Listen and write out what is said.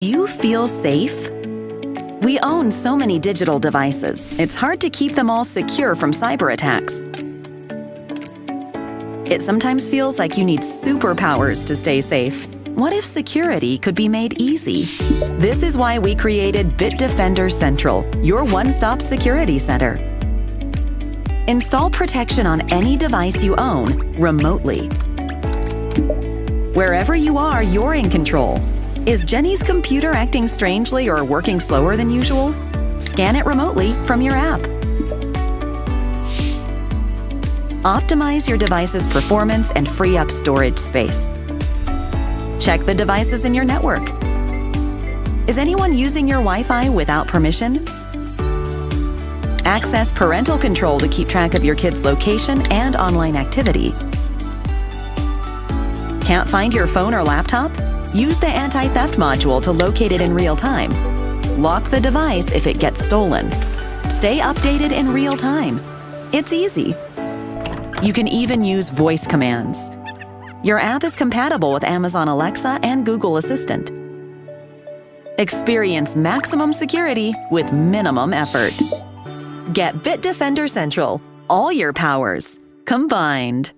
You feel safe? We own so many digital devices, it's hard to keep them all secure from cyber attacks. It sometimes feels like you need superpowers to stay safe. What if security could be made easy? This is why we created Bitdefender Central, your one-stop security center. Install protection on any device you own remotely. Wherever you are, you're in control. Is Jenny's computer acting strangely or working slower than usual? Scan it remotely from your app. Optimize your device's performance and free up storage space. Check the devices in your network. Is anyone using your Wi-Fi without permission? Access parental control to keep track of your kid's location and online activity. Can't find your phone or laptop? Use the anti-theft module to locate it in real time. Lock the device if it gets stolen. Stay updated in real time. It's easy. You can even use voice commands. Your app is compatible with Amazon Alexa and Google Assistant. Experience maximum security with minimum effort. Get Bitdefender Central, all your powers combined.